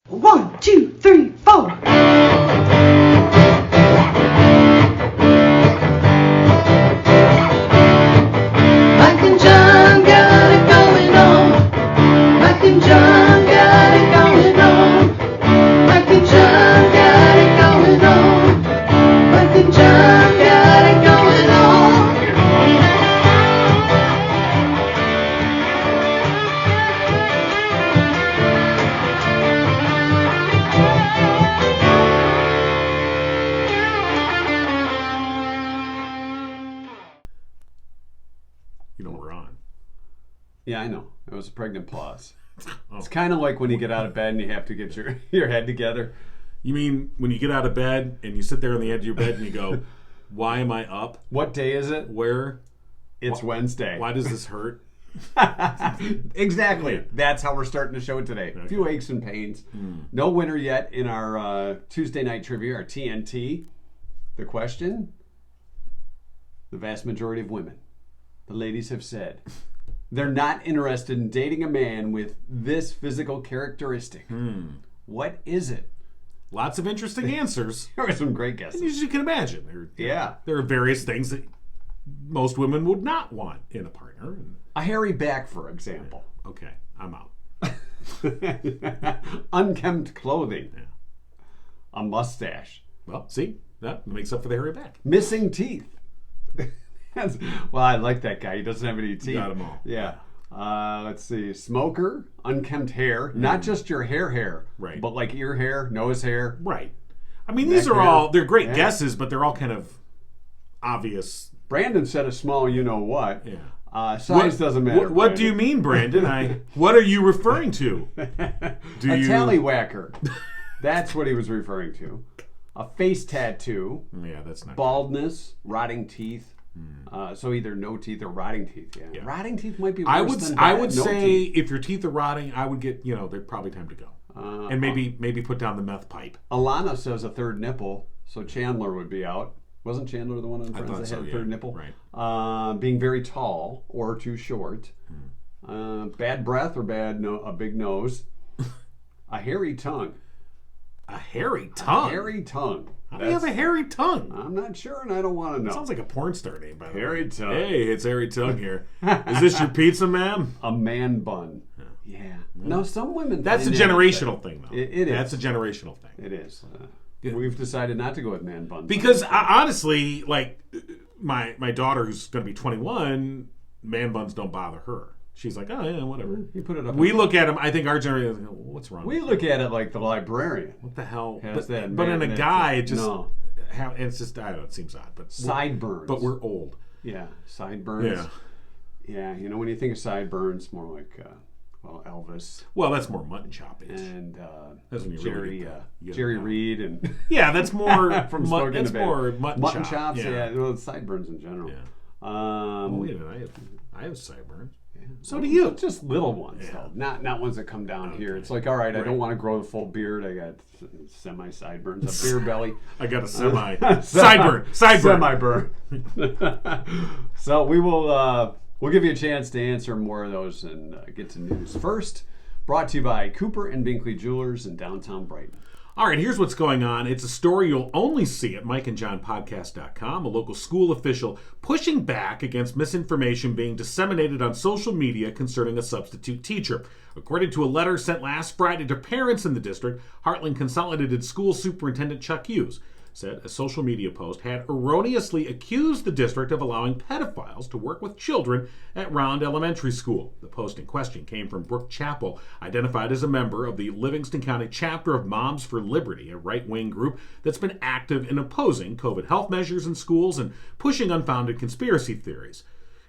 1, 2, 3, 4. Mike and John got it going on. Mike and John got it going on. Mike and John got it going on. Mike and John got it going on. You know we're on. Yeah, I know. It was a pregnant pause. Oh. It's kind of like when you get out of bed and you have to get your head together. You mean when you get out of bed and you sit there on the edge of your bed and you go, why am I up? What day is it? Where? It's Wednesday. Why does this hurt? Exactly. That's how we're starting the show today. A few aches and pains. No winner yet in our Tuesday night trivia, our TNT. The question? The vast majority of women, the ladies have said, they're not interested in dating a man with this physical characteristic. What is it? Lots of interesting answers. There are some great guesses. As you can imagine. There are various things that most women would not want in a partner. A hairy back, for example. Okay, I'm out. Unkempt clothing. Yeah. A mustache. Well, see? That makes up for the hairy back. Missing teeth. Well, I like that guy. He doesn't have any teeth. You got them all. Yeah. Let's see. Smoker, unkempt hair. Not just your hair. Right. But like ear hair, nose hair. Right. I mean, these are hair. all, they're great Yeah. guesses, but they're all kind of obvious. Brandon said a small you-know-what. Yeah. Size doesn't matter. What do you mean, Brandon? What are you referring to? Tallywhacker. That's what he was referring to. A face tattoo. Yeah, that's not Baldness, rotting teeth. So either no teeth or rotting teeth. Yeah. Rotting teeth might be worse I than would no say teeth. if your teeth are rotting, I would get, they're probably time to go. And maybe put down the meth pipe. Alana says a third nipple, so Chandler would be out. Wasn't Chandler the one on Friends that had a third nipple? Right. Being very tall or too short. Bad breath or a big nose. A hairy tongue. A hairy tongue? A hairy tongue. How do you have a hairy tongue? I'm not sure, and I don't want to know. Sounds like a porn star name, by the way. Hairy tongue. Hey, it's Hairy Tongue here. Is this your pizza, ma'am? A man bun. Yeah. No, some women. That's a generational thing, though. It is. That's a generational thing. It is. We've decided not to go with man buns. Because honestly, like my daughter, who's going to be 21, man buns don't bother her. She's like, oh yeah, whatever. You put it up. We look at them. I think our generation. What's wrong? We look at it like the librarian. What the hell? Has that but in a guy, it just no. It's just I don't know. It seems odd, but sideburns. But we're old. Yeah, sideburns. Yeah. When you think of sideburns, more like Elvis. Well, that's more mutton chopping. And that's when you Jerry, really Jerry Reed and that's more from Smoking that's more mutton chops. Yeah, well, sideburns in general. Yeah. Wait a minute, I have sideburns. Yeah. So do you? Just little ones, though. Not ones that come down here. It's like, all right, I don't want to grow the full beard. I got semi sideburns, a beer belly. I got a semi sideburn. Semi-burn. So we will. We'll give you a chance to answer more of those and get to news. First, brought to you by Cooper and Binkley Jewelers in downtown Brighton. All right, here's what's going on. It's a story you'll only see at mikeandjohnpodcast.com. A local school official pushing back against misinformation being disseminated on social media concerning a substitute teacher. According to a letter sent last Friday to parents in the district, Heartland Consolidated School Superintendent Chuck Hughes said a social media post had erroneously accused the district of allowing pedophiles to work with children at Round Elementary School. The post in question came from Brooke Chappell, identified as a member of the Livingston County chapter of Moms for Liberty, a right-wing group that's been active in opposing COVID health measures in schools and pushing unfounded conspiracy theories.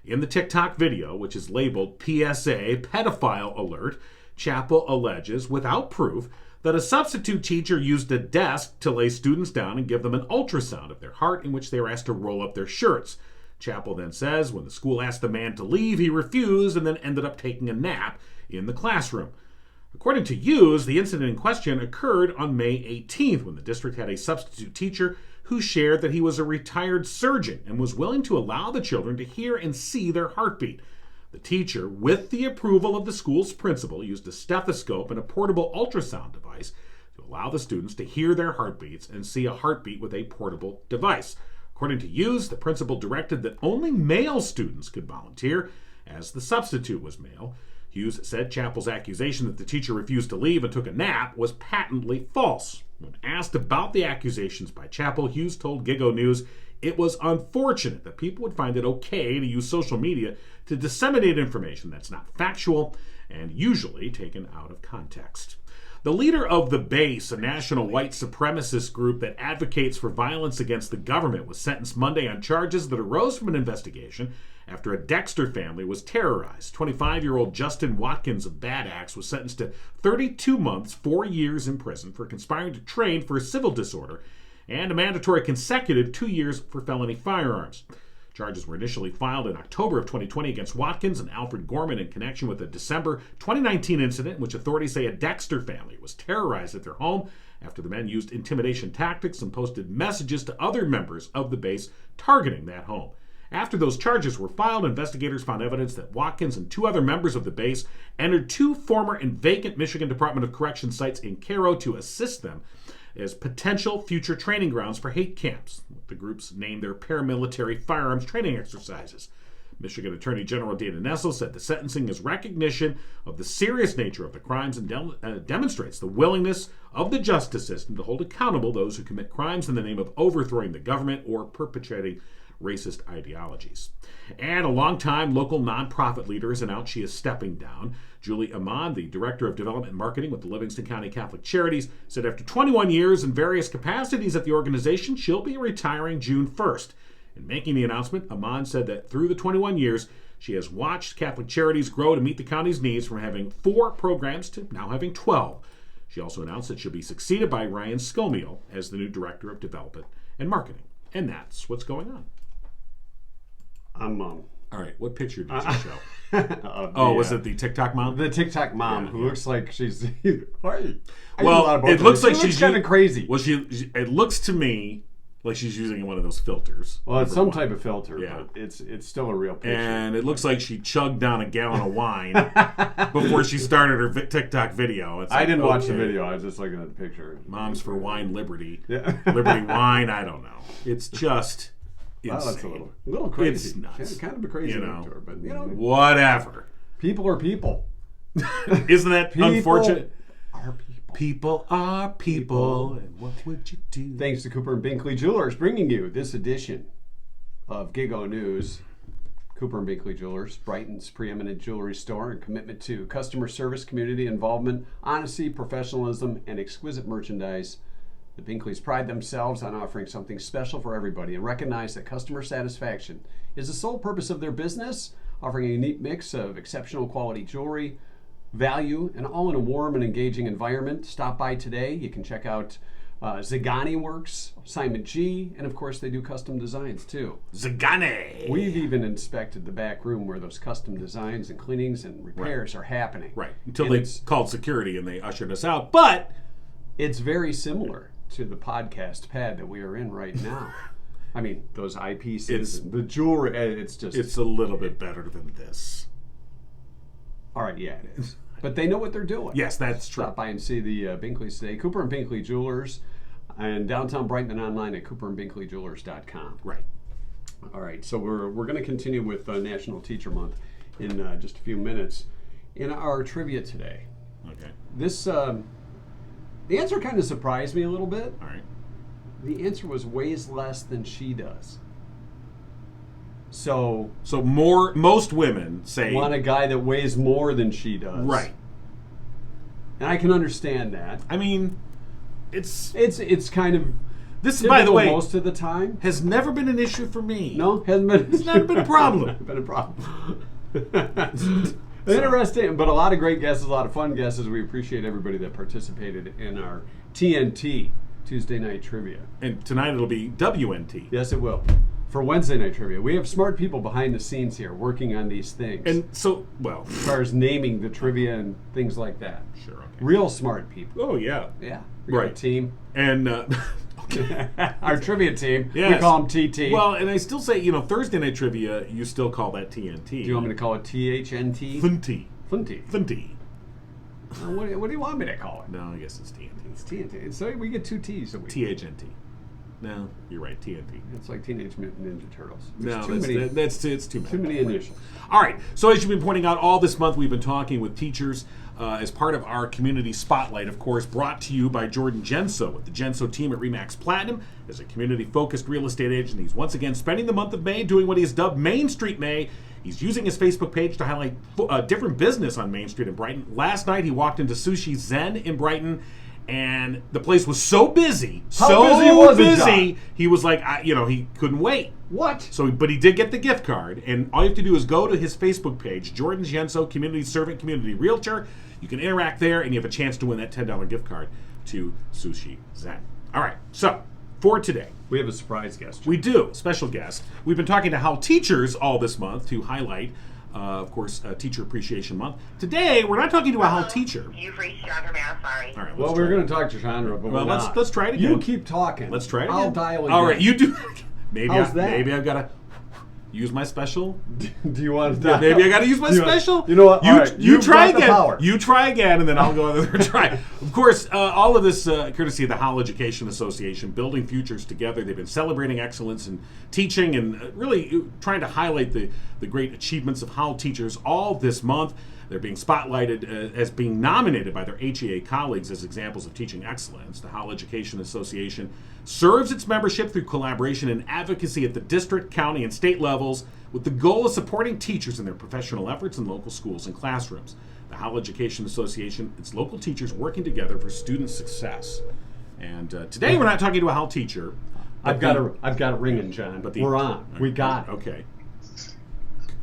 In the TikTok video, which is labeled PSA Pedophile Alert, Chappell alleges, without proof, that a substitute teacher used a desk to lay students down and give them an ultrasound of their heart in which they were asked to roll up their shirts. Chappell then says when the school asked the man to leave, he refused and then ended up taking a nap in the classroom. According to Hughes, the incident in question occurred on May 18th when the district had a substitute teacher who shared that he was a retired surgeon and was willing to allow the children to hear and see their heartbeat. The teacher, with the approval of the school's principal, used a stethoscope and a portable ultrasound device to allow the students to hear their heartbeats and see a heartbeat with a portable device. According to Hughes, the principal directed that only male students could volunteer, as the substitute was male. Hughes said Chappell's accusation that the teacher refused to leave and took a nap was patently false. When asked about the accusations by Chappell, Hughes told Gigo News it was unfortunate that people would find it okay to use social media to disseminate information that's not factual and usually taken out of context. The leader of the Base, a national white supremacist group that advocates for violence against the government, was sentenced Monday on charges that arose from an investigation after a Dexter family was terrorized. 25-year-old Justin Watkins of Bad Axe was sentenced to 32 months, 4 years in prison for conspiring to train for a civil disorder and a mandatory consecutive 2 years for felony firearms. Charges were initially filed in October of 2020 against Watkins and Alfred Gorman in connection with a December 2019 incident in which authorities say a Dexter family was terrorized at their home after the men used intimidation tactics and posted messages to other members of the base targeting that home. After those charges were filed, investigators found evidence that Watkins and 2 other members of the base entered 2 former and vacant Michigan Department of Corrections sites in Cairo to assist them as potential future training grounds for hate camps. The groups named their paramilitary firearms training exercises. Michigan Attorney General Dana Nessel said the sentencing is recognition of the serious nature of the crimes and demonstrates the willingness of the justice system to hold accountable those who commit crimes in the name of overthrowing the government or perpetrating racist ideologies. And a longtime local nonprofit leader has announced she is stepping down. Julie Amon, the Director of Development and Marketing with the Livingston County Catholic Charities, said after 21 years in various capacities at the organization, she'll be retiring June 1st. In making the announcement, Amon said that through the 21 years, she has watched Catholic Charities grow to meet the county's needs from having 4 programs to now having 12. She also announced that she'll be succeeded by Ryan Scomiel as the new Director of Development and Marketing. And that's what's going on. I'm All right, what picture did you show? Was it the TikTok mom? The TikTok mom who looks like she's. Well, it looks like she's kind of crazy. Well, it looks to me like she's using one of those filters. Well, it's some type of filter, but it's still a real picture. And it looks like she chugged down a gallon of wine before she started her TikTok video. It's I didn't watch the video. I was just looking at the picture. Moms for Wine Liberty. Yeah. Liberty Wine, I don't know. It's just insane. Well, that's a little crazy. It's nuts. Kind of a crazy tour, but whatever. People are people. Isn't that unfortunate? Are people. People are people, and what would you do? Thanks to Cooper and Binkley Jewelers, bringing you this edition of Gigo News. Cooper and Binkley Jewelers, Brighton's preeminent jewelry store and commitment to customer service, community involvement, honesty, professionalism, and exquisite merchandise. The Binkleys pride themselves on offering something special for everybody and recognize that customer satisfaction is the sole purpose of their business, offering a unique mix of exceptional quality jewelry, value, and all in a warm and engaging environment. Stop by today. You can check out Zagani Works, Simon G, and of course they do custom designs too. Zagani! We've even inspected the back room where those custom designs and cleanings and repairs are happening. Right, until they called security and they ushered us out, but it's very similar to the podcast pad that we are in right now. I mean, those eyepieces, the jewelry, it's a little bit better than this. All right, yeah, it is. But they know what they're doing. Yes, that's true. Stop by and see the Binkleys today. Cooper and Binkley Jewelers and downtown Brighton and online at cooperandbinkleyjewelers.com. Right. All right, so we're going to continue with National Teacher Month in just a few minutes. In our trivia today, okay, this the answer kind of surprised me a little bit. All right. The answer was weighs less than she does. So most women say want a guy that weighs more than she does. Right. And I can understand that. I mean, it's kind of this, by the way, most of the time has never been an issue for me. No, hasn't been. It's never been a problem. It's been a problem. Interesting, but a lot of great guesses, a lot of fun guesses. We appreciate everybody that participated in our TNT Tuesday night trivia. And tonight it'll be WNT. Yes, it will. For Wednesday night trivia, we have smart people behind the scenes here working on these things. And so, as far as naming the trivia and things like that. Sure. Okay. Real smart people. Oh yeah. Yeah. Right. Team. And Our trivia team. Yes. We call them TT. Well, and I still say, Thursday night trivia, you still call that TNT. Do you want me to call it THNT? Funty. Funty. Funty. What do you want me to call it? No, I guess it's TNT. It's TNT. So we get 2 T's a week. THNT. No, you're right, TNT. It's like Teenage Mutant Ninja Turtles. No, There's it's too many. too many initials. All right, so as you've been pointing out, all this month we've been talking with teachers as part of our community spotlight, of course, brought to you by Jordan Genso with the Genso team at RE/MAX Platinum. As a community-focused real estate agent, he's once again spending the month of May doing what he has dubbed Main Street May. He's using his Facebook page to highlight different business on Main Street in Brighton. Last night he walked into Sushi Zen in Brighton, and the place was so busy, he was like, he couldn't wait. What? But he did get the gift card, and all you have to do is go to his Facebook page, Jordan Genso, Community Servant, Community Realtor. You can interact there, and you have a chance to win that $10 gift card to Sushi Zen. All right, so for today, we have a surprise guest. We do, special guest. We've been talking to How Teachers all this month to highlight, of course, Teacher Appreciation Month. Today, we're not talking to a How Teacher. You've reached Chandra Madafferi. All right, well, we're going to talk to Chandra, but let's try it again. You keep talking. Let's try it again. I'll dial again. All right, you do. Maybe I've got to use my special. Do you want to? Maybe I got to use my special. You know what? You try again. Power. You try again, and then I'll go on the third try. Of course, all of this courtesy of the Howell Education Association, building futures together. They've been celebrating excellence in teaching and really trying to highlight the great achievements of Howell teachers all this month. They're being spotlighted as being nominated by their HEA colleagues as examples of teaching excellence. The Howell Education Association serves its membership through collaboration and advocacy at the district, county, and state levels with the goal of supporting teachers in their professional efforts in local schools and classrooms. The Howell Education Association, its local teachers working together for student success. And today we're not talking to a Howell teacher. I've got it ringing, John. But we're on. We got it. Okay.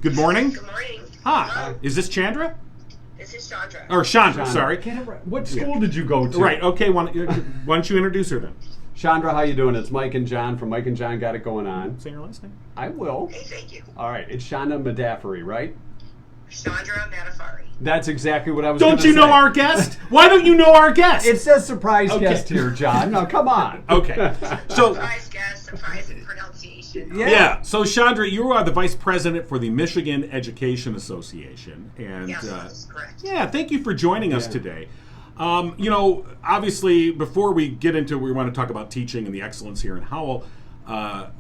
Good morning. Good morning. Hi. Is this Chandra? This is Chandra. Or Chandra, sorry. What school did you go to? Right, okay. Why don't you introduce her then? Chandra, how you doing? It's Mike and John from Mike and John Got It Going On. Say your last name. I will. Hey, thank you. All right, it's Chandra Madafferi, right? Chandra Madafferi. That's exactly what I was going to say. Don't you know our guest? Why don't you know our guest? It says surprise guest here, John. Now, come on. Okay. So, surprise guest, surprise in pronunciation. Yeah. So, Chandra, you are the vice president for the Michigan Education Association. And, yes, that's correct. Yeah, thank you for joining us today. Obviously, before we get into, we want to talk about teaching and the excellence here in Howell. I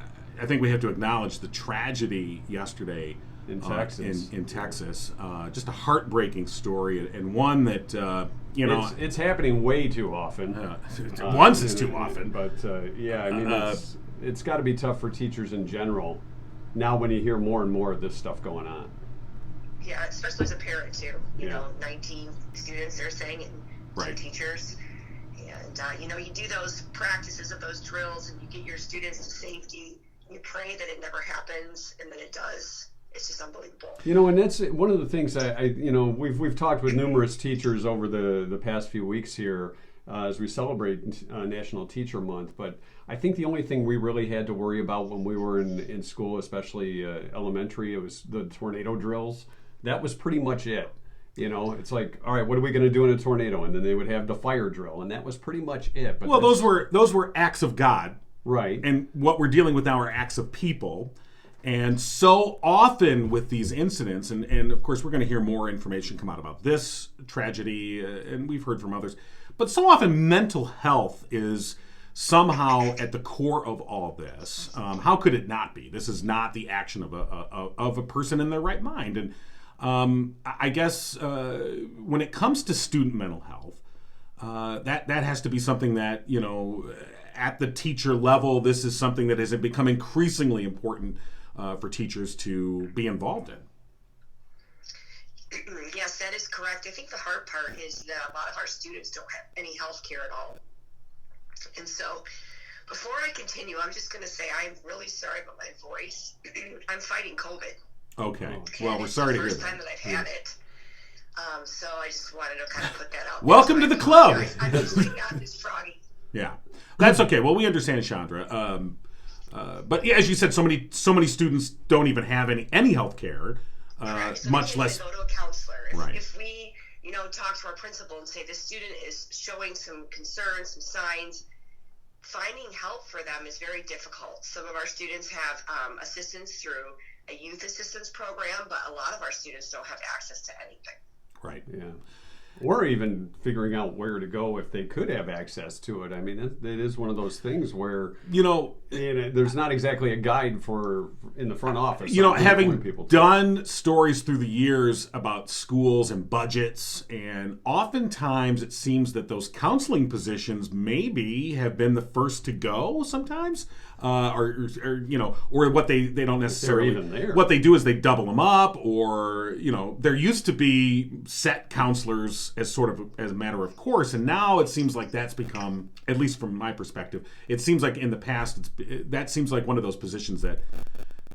think we have to acknowledge the tragedy yesterday in Texas. In Texas, just a heartbreaking story, and one that it's happening way too often. Once is too often, but I mean, it's got to be tough for teachers in general. Now, when you hear more and more of this stuff going on. Yeah, especially as a parent too. You know, 19 students they're saying, and 2 teachers. And you do those practices of those drills, and you get your students to safety. You pray that it never happens, and then it does. It's just unbelievable. And that's one of the things we've talked with numerous teachers over the past few weeks here as we celebrate National Teacher Month. But I think the only thing we really had to worry about when we were in school, especially elementary, it was the tornado drills. That was pretty much it. It's like, all right, what are we going to do in a tornado? And then they would have the fire drill, and that was pretty much it. But those were acts of God, right? And what we're dealing with now are acts of people. And so often with these incidents, and of course we're going to hear more information come out about this tragedy, and we've heard from others, but so often mental health is somehow at the core of all this. How could it not be? This is not the action of a person in their right mind. And I guess when it comes to student mental health, that has to be something that, at the teacher level, this is something that has become increasingly important for teachers to be involved in. Yes, that is correct. I think the hard part is that a lot of our students don't have any health care at all. And so before I continue, I'm just going to say I'm really sorry about my voice. I'm fighting COVID. Okay. Well, we're sorry to hear that. It's the first time that I've had it. So I just wanted to kind of put that out. Welcome to the club. I'm usually not this froggy. Yeah. That's okay. Well, we understand, Chandra. But yeah, as you said, so many students don't even have any health care, so much less go to a counselor. Right. If we, talk to our principal and say the student is showing some concerns, some signs, finding help for them is very difficult. Some of our students have assistance through a youth assistance program, but a lot of our students don't have access to anything. Right. Yeah. Or even figuring out where to go if they could have access to it. I mean, it is one of those things where, there's not exactly a guide for in the front office. Having done stories through the years about schools and budgets, and oftentimes it seems that those counseling positions maybe have been the first to go sometimes. Or what they don't necessarily, even there. What they do is they double them up, or there used to be set counselors as a matter of course, and now it seems like that's become, at least from my perspective, it seems like in the past that seems like one of those positions that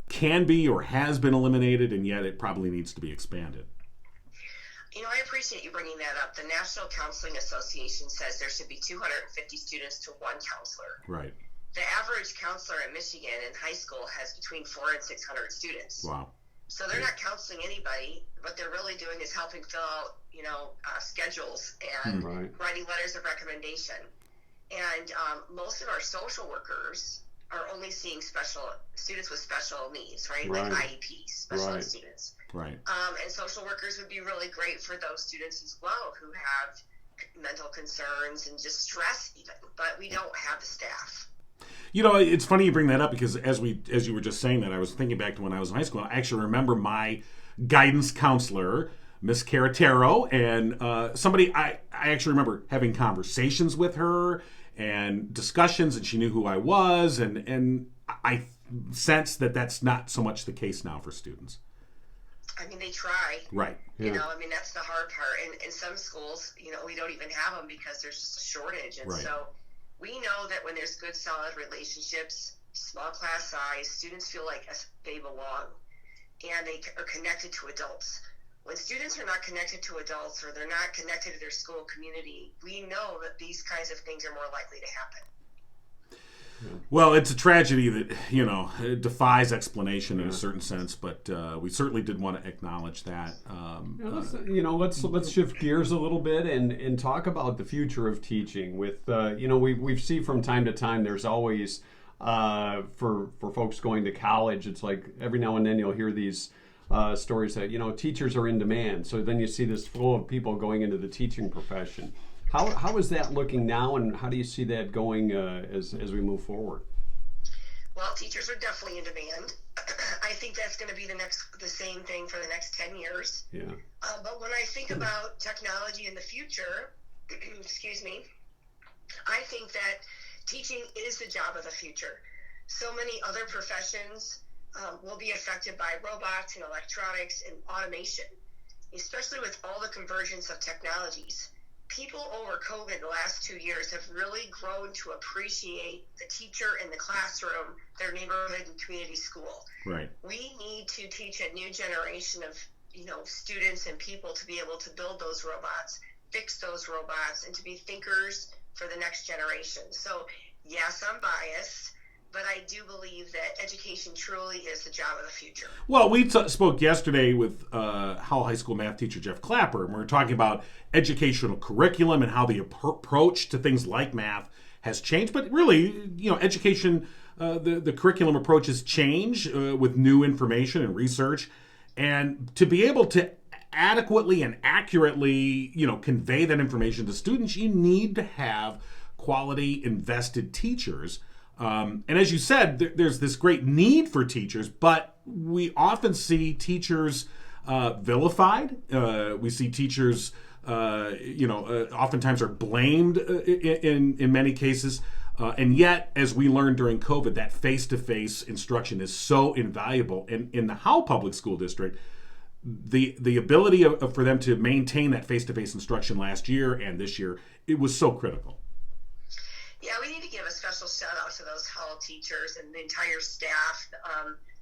can be or has been eliminated, and yet it probably needs to be expanded. I appreciate you bringing that up. The National Counseling Association says there should be 250 students to one counselor. Right. The average counselor in Michigan in high school has between 400 and 600 students. Wow. So they're not counseling anybody. What they're really doing is helping fill out, schedules and writing letters of recommendation. And most of our social workers are only seeing students with special needs, right? Like IEPs, special ed students. Right. And social workers would be really great for those students as well who have mental concerns and just stress even, but we don't have the staff. It's funny you bring that up, because as you were just saying that, I was thinking back to when I was in high school. I actually remember my guidance counselor, Miss Caratero, and somebody I actually remember having conversations with her and discussions, and she knew who I was, and I sense that that's not so much the case now for students. I mean, they try. Right. Yeah. That's the hard part. And in some schools, we don't even have them because there's just a shortage. And so we know that when there's good, solid relationships, small class size, students feel like they belong and they are connected to adults. When students are not connected to adults, or they're not connected to their school community, we know that these kinds of things are more likely to happen. Well, it's a tragedy that, it defies explanation in a certain sense, but we certainly did want to acknowledge that. Let's shift gears a little bit and talk about the future of teaching. With we see from time to time there's always for folks going to college, it's like every now and then you'll hear these stories that teachers are in demand. So then you see this flow of people going into the teaching profession. How is that looking now, and how do you see that going as we move forward? Well, teachers are definitely in demand. I think that's going to be the same thing for the next 10 years. Yeah. But when I think about technology in the future, excuse me, I think that teaching is the job of the future. So many other professions will be affected by robots and electronics and automation, especially with all the convergence of technologies. People over COVID the last 2 years have really grown to appreciate the teacher in the classroom, their neighborhood and community school. Right. We need to teach a new generation of, students and people to be able to build those robots, fix those robots, and to be thinkers for the next generation. So, yes, I'm biased, but I do believe that education truly is the job of the future. Well, we spoke yesterday with Howell High School math teacher Jeff Clapper, and we were talking about educational curriculum and how the approach to things like math has changed. But really, education, the curriculum approaches change with new information and research. And to be able to adequately and accurately, convey that information to students, you need to have quality invested teachers. And as you said, there's this great need for teachers, but we often see teachers vilified. We see teachers, oftentimes are blamed in many cases. And yet, as we learned during COVID, that face-to-face instruction is so invaluable. And in the Howell Public School District, the ability for them to maintain that face-to-face instruction last year and this year, it was so critical. Yeah, we need to give a special shout out to those Howell teachers and the entire staff,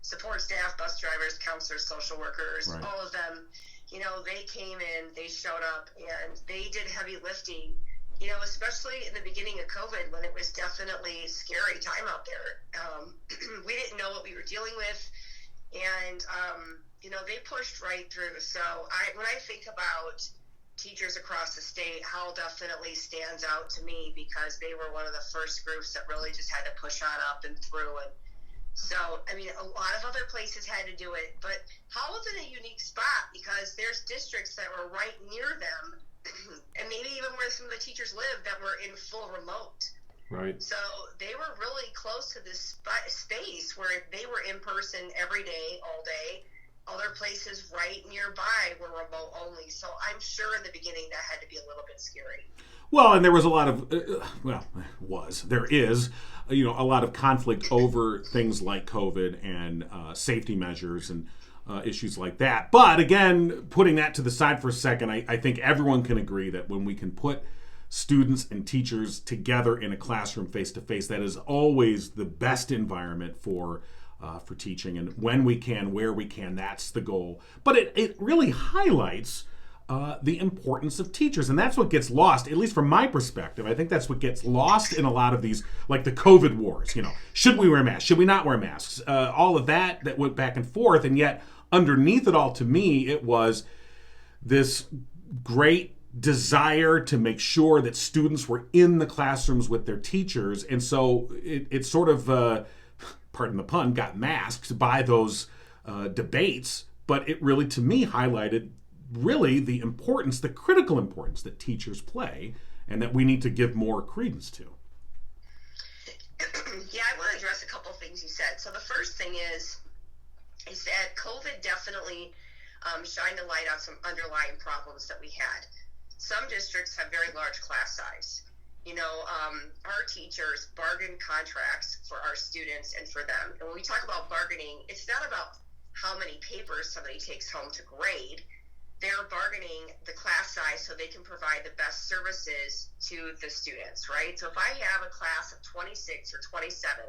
support staff, bus drivers, counselors, social workers, right. All of them. They came in, they showed up, and they did heavy lifting, especially in the beginning of COVID when it was definitely a scary time out there. We didn't know what we were dealing with, and, they pushed right through. So when I think about teachers across the state, Howell definitely stands out to me because they were one of the first groups that really just had to push on up and through. And so, I mean, a lot of other places had to do it, but Howell's in a unique spot because there's districts that were right near them, and maybe even where some of the teachers live, that were in full remote. Right. So they were really close to this space where they were in person every day, all day. Other places right nearby were remote only. So I'm sure in the beginning that had to be a little bit scary. Well, and there was a lot of, there is, a lot of conflict over things like COVID and safety measures and issues like that. But again, putting that to the side for a second, I think everyone can agree that when we can put students and teachers together in a classroom face-to-face, that is always the best environment for teaching. And when we can, where we can, that's the goal. But it really highlights the importance of teachers. And that's what gets lost, at least from my perspective. I think that's what gets lost in a lot of these, like the COVID wars. Should we wear masks? Should we not wear masks? All of that went back and forth. And yet, underneath it all, to me, it was this great desire to make sure that students were in the classrooms with their teachers. And so it sort of, pardon the pun, got masked by those debates. But it really, to me, highlighted really the importance, the critical importance that teachers play and that we need to give more credence to. Yeah, I want to address a couple of things you said. So the first thing is that COVID definitely shined a light on some underlying problems that we had. Some districts have very large class size. Our teachers bargain contracts for our students and for them. And when we talk about bargaining, it's not about how many papers somebody takes home to grade. They're bargaining the class size so they can provide the best services to the students, right? So if I have a class of 26 or 27,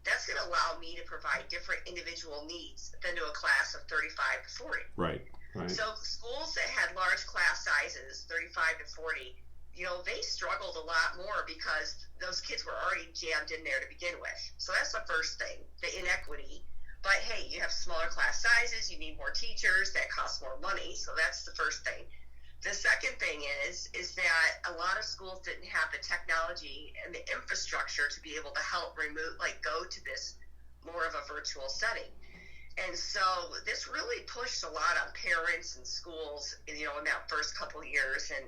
that's going to allow me to provide different individual needs than to a class of 35 to 40. Right. So schools that had large class sizes, 35 to 40, they struggled a lot more because those kids were already jammed in there to begin with. So that's the first thing, the inequity. But hey, you have smaller class sizes, you need more teachers, that costs more money. So that's the first thing. The second thing is that a lot of schools didn't have the technology and the infrastructure to be able to help go to this more of a virtual setting. And so this really pushed a lot on parents and schools, in that first couple of years. And,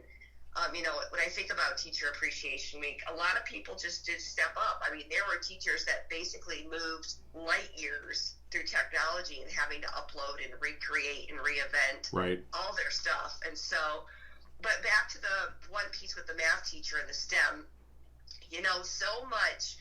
when I think about Teacher Appreciation Week, a lot of people just did step up. I mean, there were teachers that basically moved light years through technology and having to upload and recreate and reinvent all their stuff. And so, but back to the one piece with the math teacher and the STEM, so much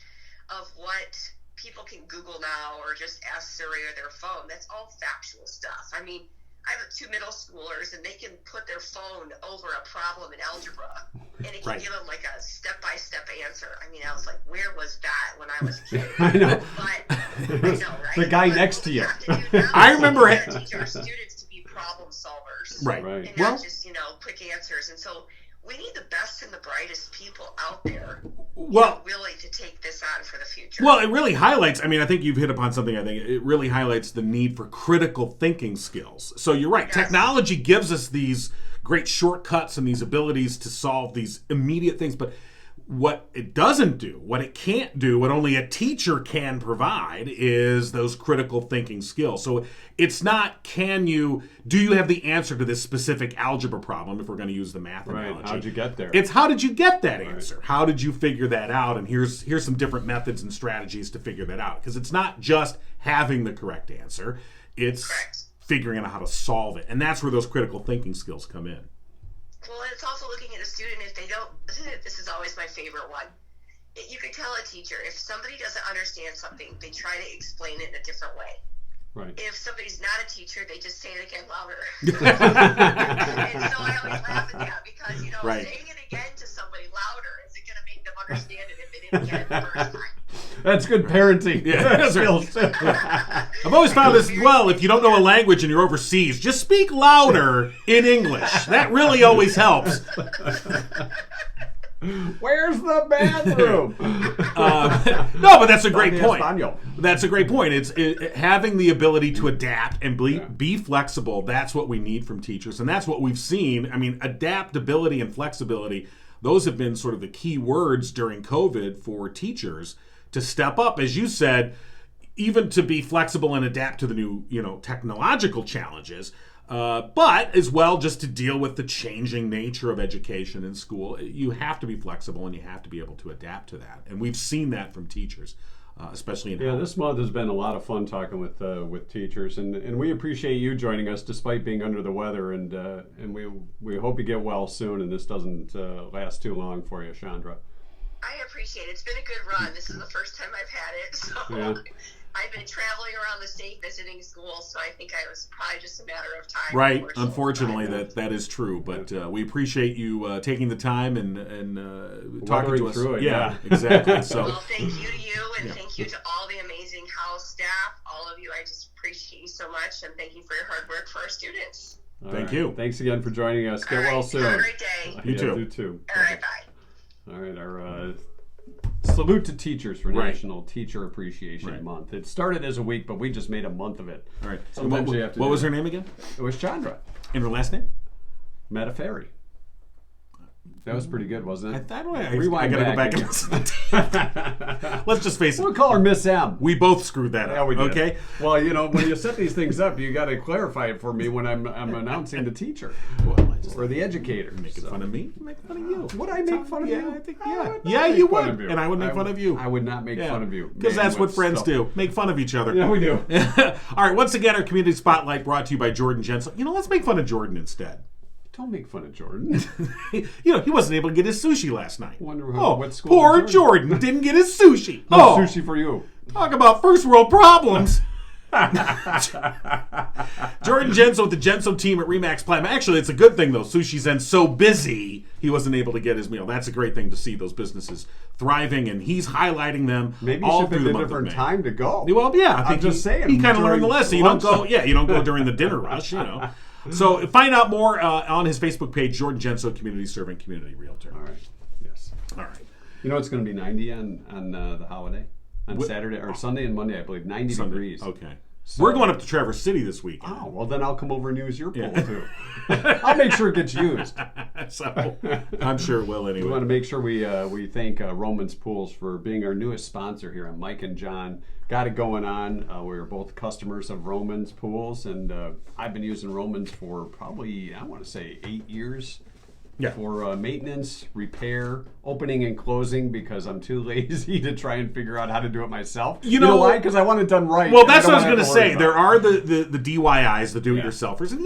of what people can Google now or just ask Siri or their phone, that's all factual stuff. I mean, I have 2 middle schoolers, and they can put their phone over a problem in algebra, and it can give them like a step-by-step answer. I mean, I was like, where was that when I was a kid? I know. But I know, right? The guy but next to you. I remember it. Teach our students to be problem solvers, right? And not just quick answers. And so we need the best and the brightest people out there, willing to take this on for the future. Well, it really highlights, I think you've hit upon something, it really highlights the need for critical thinking skills. So you're right, technology gives us these great shortcuts and these abilities to solve these immediate things, but what it doesn't do, what it can't do, what only a teacher can provide is those critical thinking skills. So it's not, do you have the answer to this specific algebra problem, if we're going to use the math analogy. How'd you get there? It's how did you get that answer? How did you figure that out? And here's some different methods and strategies to figure that out. Because it's not just having the correct answer, it's figuring out how to solve it. And that's where those critical thinking skills come in. Well, and it's also looking at a student if they don't, this is always my favorite one. You could tell a teacher, if somebody doesn't understand something, they try to explain it in a different way. Right. If somebody's not a teacher, they just say it again louder. And so I always laugh at that because, saying it again to somebody louder isn't going to make them understand it if they didn't get it the first time. That's good parenting. I've always found this, if you don't know a language and you're overseas, just speak louder in English. That really always helps. Where's the bathroom? No, but that's a great point. Espanol. That's a great point. It's having the ability to adapt and be flexible. That's what we need from teachers, and that's what we've seen. I mean, adaptability and flexibility, those have been sort of the key words during COVID for teachers to step up, as you said, even to be flexible and adapt to the new, technological challenges, but as well just to deal with the changing nature of education in school. You have to be flexible and you have to be able to adapt to that. And we've seen that from teachers, especially in Yeah, this month has been a lot of fun talking with teachers, and we appreciate you joining us despite being under the weather, and we hope you get well soon and this doesn't last too long for you, Chandra. I appreciate it. It's been a good run. This is the first time I've had it, so Yeah. I've been traveling around the state visiting schools, so I think I was probably just a matter of time. Right. Unfortunately, that is true. But we appreciate you taking the time and talking to us. Through it, yeah, exactly. So, well, thank you to you, and thank you to all the amazing house staff. All of you, I just appreciate you so much, and thank you for your hard work for our students. Thank you. Thanks again for joining us. Get well soon. Have a great day. You too. You too. All right, bye. All right, our salute to teachers for Right. National Teacher Appreciation Month. It started as a week, but we just made a month of it. all right. Sometimes you have to what do was it. her name again? It was Chandra And her last name? Madafferi. That was pretty good, wasn't I it? thought I Rewind gotta go back back and listen to it. Let's just face it. We'll call her Miss M. We both screwed that up. Yeah, we did. Okay. Well, when you set these things up, you got to clarify it for me when I'm announcing the teacher Well, I just or the educator. making fun of me. Making fun of you. Would I make fun of Yeah, you? I think I would not yeah, make you fun would, of you. and I would make fun of you. I would not make fun of you. Because Man, that's what with friends stuff. do. Make fun of each other. Yeah, we do. All right, once again, our community spotlight brought to you by Jordan Jensen. Let's make fun of Jordan instead. Don't make fun of Jordan. He wasn't able to get his sushi last night. Wonder what school poor did Jordan didn't get his sushi. No sushi for you. Talk about first world problems. Jordan Genso with the Genso team at Remax Platinum. Actually, it's a good thing, though. Sushi Zen's so busy, he wasn't able to get his meal. That's a great thing to see those businesses thriving, and he's highlighting them Maybe all you should through pick the a month of different May. time to go. Well, yeah, I think just saying, he kind of learned the during lesson. You don't go, lunchtime. you don't go during the dinner rush, So find out more on his Facebook page, Jordan Genso, Community Serving Community Realtor. All right. Yes. All right. It's going to be 90 on the holiday on Saturday or Sunday and Monday, I believe. 90 Sunday. degrees. Okay. We're going up to Traverse City this weekend. Oh, well, then I'll come over and use your pool, too. I'll make sure it gets used. So I'm sure it will We anyway. want to make sure we thank Romans Pools for being our newest sponsor here. And Mike and John got it going on. We're both customers of Romans Pools, and I've been using Romans for probably, I want to say, 8 years. Yeah. For maintenance, repair, opening and closing, because I'm too lazy to try and figure out how to do it myself. You know why? Because I want it done right. Well, that's what I was going to say. There are the DIYs, the do-it-yourselfers, and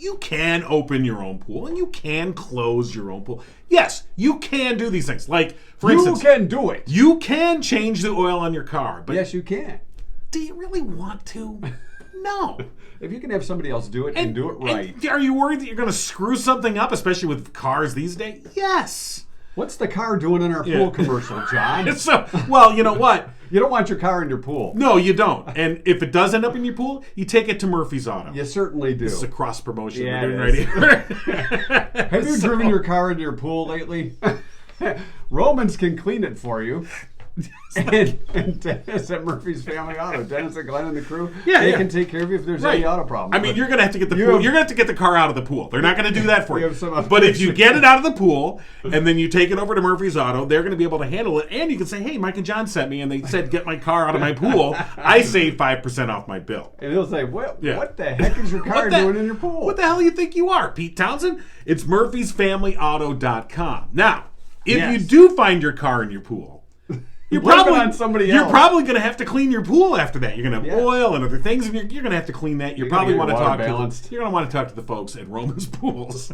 you can open your own pool and you can close your own pool. Yes, you can do these things. Like, for instance, you can do it. You can change the oil on your car, but Yes, you can. do you really want to? No. If you can have somebody else do it and do it right. And are you worried that you're going to screw something up, especially with cars these days? Yes. What's the car doing in our pool commercial, John? So, well, you know what? You don't want your car in your pool. No, you don't. And if it does end up in your pool, you take it to Murphy's Auto. You certainly do. This is a cross promotion Yeah, we're doing it right is. here. Have you driven your car into your pool lately? Romans can clean it for you. and Dennis at Murphy's Family Auto, Dennis and Glenn and the crew, they can take care of you if there's any auto problem. I mean, you're gonna have to get the pool. You're gonna have to get the car out of the pool. They're not gonna do that for We you. have some But if you get it out of the pool and then you take it over to Murphy's Auto, they're gonna be able to handle it. And you can say, "Hey, Mike and John sent me, and they said get my car out of my pool. I saved 5% off my bill." And he'll say, what the heck is your car doing in your pool? What the hell do you think you are, Pete Townsend? It's Murphy'sFamilyAuto.com. Now, if you do find your car in your pool, you're Blame it probably on somebody You're else. probably going to have to clean your pool after that. You're going to have Yeah. oil and other things, and you're going to have to clean that. You You're probably gonna want get to your talk water to balanced. you're going to want to talk to the folks at Romans Pools.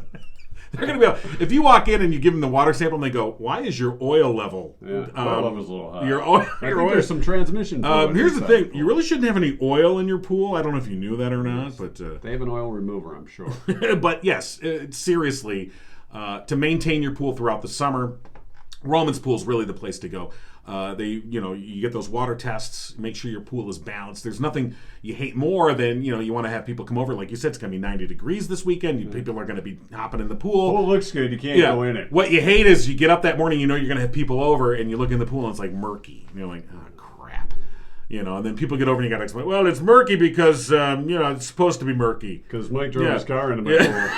They're going to be able, if you walk in and you give them the water sample and they go, "Why is your oil level? Oil level's a little high. Your oil. I your think oil- there's some transmission fluid Here's the inside thing: the you pool. really shouldn't have any oil in your pool. I don't know if you knew that or not, but They have an oil remover, I'm sure. but yes, seriously, to maintain your pool throughout the summer, Roman's Pool is really the place to go. You get those water tests, make sure your pool is balanced. There's nothing you hate more than, you want to have people come over. Like you said, it's going to be 90 degrees this weekend. People are going to be hopping in the pool. Pool looks good. You can't go in it. What you hate is you get up that morning, you're going to have people over, and you look in the pool, and it's like murky. And you're like, oh, crap. And then people get over, and you got to explain, well, it's murky because, it's supposed to be murky. Because Mike drove his car into my pool.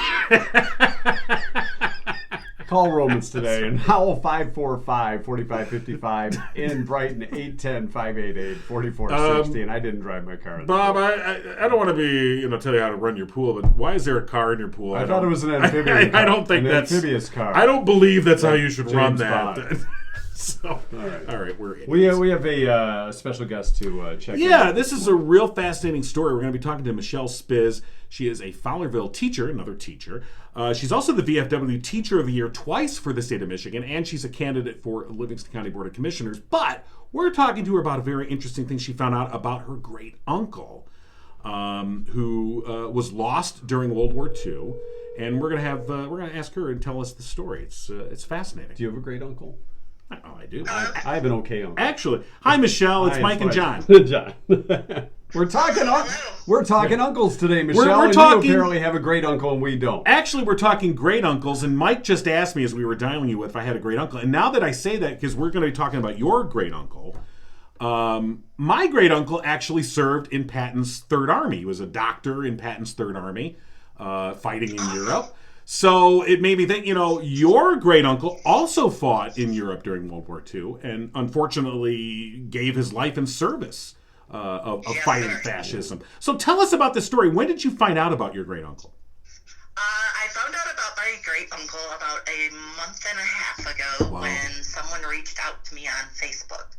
Call Romans today in Howell 545-4555, in Brighton 810-588-4460, and I didn't drive my car. Bob, I don't want to be tell you how to run your pool, but why is there a car in your pool? I thought it was an amphibious car. I don't think that's amphibious car. I don't believe that's how you should run James that. Bond. So, all right, we have a special guest to check in. Yeah, this is a real fascinating story. We're going to be talking to Michelle Spisz. She is a Fowlerville teacher, another teacher. She's also the VFW Teacher of the Year twice for the state of Michigan, and she's a candidate for Livingston County Board of Commissioners. But we're talking to her about a very interesting thing she found out about her great uncle, who was lost during World War II, and we're going to ask her and tell us the story. It's fascinating. Do you have a great uncle? Oh, I do. I have an okay uncle. Actually, hi Michelle. It's Mike and John. John. We're talking uncles today, Michelle. We're and talking, you apparently have a great uncle, and we don't. Actually, we're talking great uncles, and Mike just asked me as we were dialing you if I had a great uncle. And now that I say that, because we're going to be talking about your great uncle, my great uncle actually served in Patton's Third Army. He was a doctor in Patton's Third Army, fighting in Europe. So it made me think, your great uncle also fought in Europe during World War II, and unfortunately gave his life in service of fighting fascism. So tell us about this story. When did you find out about your great uncle? I found out about my great uncle about a month and a half ago when someone reached out to me on Facebook,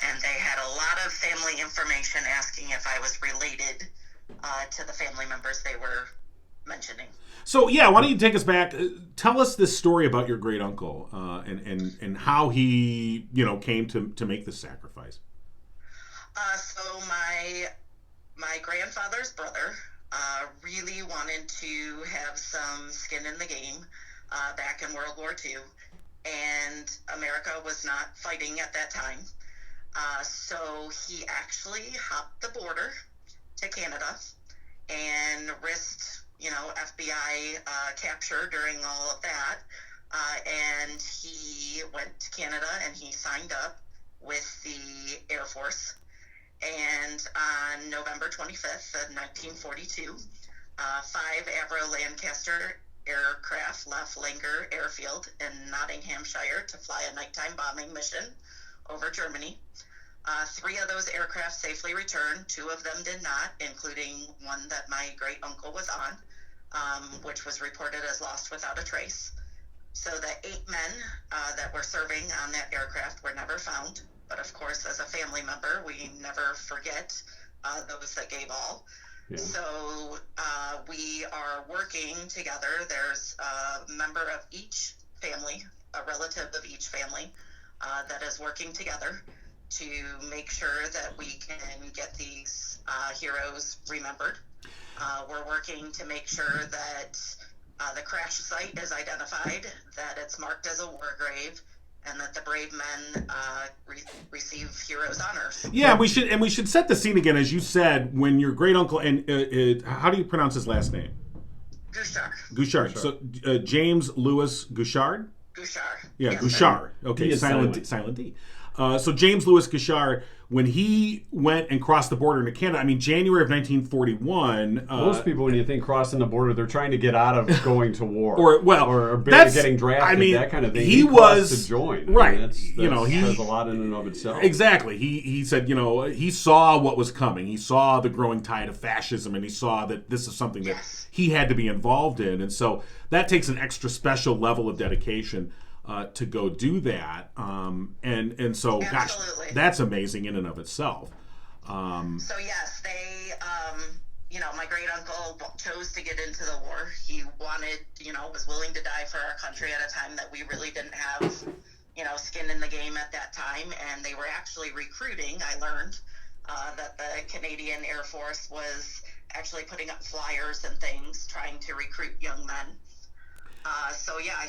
and they had a lot of family information asking if I was related to the family members they were mentioning. So why don't you take us back? Tell us this story about your great uncle and how he came to make this sacrifice. So my grandfather's brother really wanted to have some skin in the game back in World War II, and America was not fighting at that time. So he actually hopped the border to Canada and risked FBI capture during all of that, and he went to Canada and he signed up with the Air Force, and on November 25th of 1942, 5 Avro Lancaster aircraft left Langer Airfield in Nottinghamshire to fly a nighttime bombing mission over Germany. 3 of those aircraft safely returned. 2 of them did not, including one that my great uncle was on, which was reported as lost without a trace. So the 8 men that were serving on that aircraft were never found. But of course, as a family member, we never forget those that gave all. Yeah. So we are working together. There's a member of each family, a relative of each family, that is working together to make sure that we can get these heroes remembered. We're working to make sure that the crash site is identified, that it's marked as a war grave, and that the brave men receive heroes' honors. Yeah, we should set the scene again, as you said, when your great uncle and how do you pronounce his last name? Gouchard. So James Louis Gouchard. Gouchard. Yeah, yes, Gouchard. Okay, silent D. So James Louis Gouchard, when he went and crossed the border into Canada, January of 1941. Most people, when you think crossing the border, they're trying to get out of going to war, or getting drafted, that kind of thing. He was to join, right. That says a lot in and of itself. Exactly. He said, he saw what was coming. He saw the growing tide of fascism, and he saw that this is something that he had to be involved in, and so that takes an extra special level of dedication. To go do that, and so Absolutely. Gosh, that's amazing in and of itself. So yes, they, my great uncle chose to get into the war. He wanted, was willing to die for our country at a time that we really didn't have, skin in the game at that time, and they were actually recruiting. I learned that the Canadian Air Force was actually putting up flyers and things, trying to recruit young men.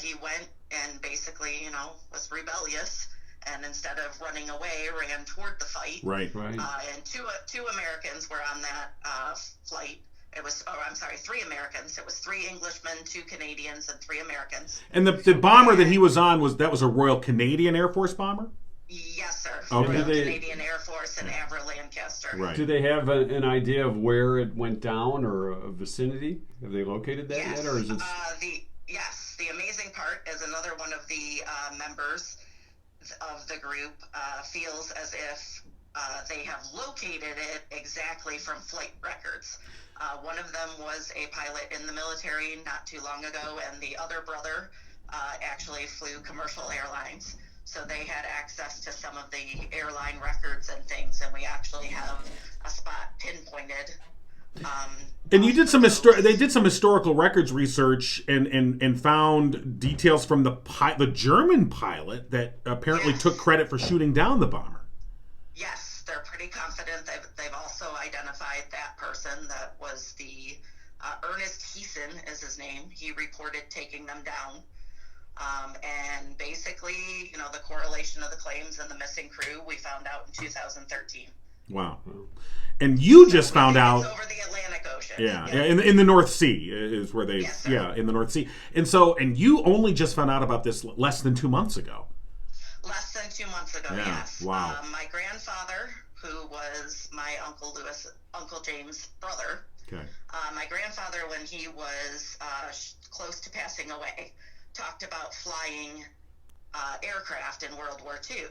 He went and basically, was rebellious. And instead of running away, ran toward the fight. Right. And two Americans were on that flight. It was, three Americans. It was 3 Englishmen, 2 Canadians, and 3 Americans. And the bomber that he was on was a Royal Canadian Air Force bomber? Yes, sir. Okay. Royal Canadian Air Force in Avra, Lancaster. Right. Do they have an idea of where it went down or a vicinity? Have they located that yet, or is it? The amazing part is another one of the members of the group feels as if they have located it exactly from flight records. One of them was a pilot in the military not too long ago, and the other brother actually flew commercial airlines. So they had access to some of the airline records and things, and we actually have a spot pinpointed. And you did they did some historical records research and found details from the German pilot that apparently took credit for shooting down the bomber. Yes, they're pretty confident. They've also identified that person. That was the Ernest Heeson is his name. He reported taking them down. And basically, the correlation of the claims and the missing crew, we found out in 2013. Wow. And you just found out it's over the Atlantic Ocean. Yeah. In the North Sea is where they Yes, in the North Sea. And you only just found out about this less than 2 months ago. Less than 2 months ago, Yeah. yes. Wow. My grandfather, who was my Uncle James' brother. Okay. My grandfather, when he was close to passing away, talked about flying aircraft in World War II.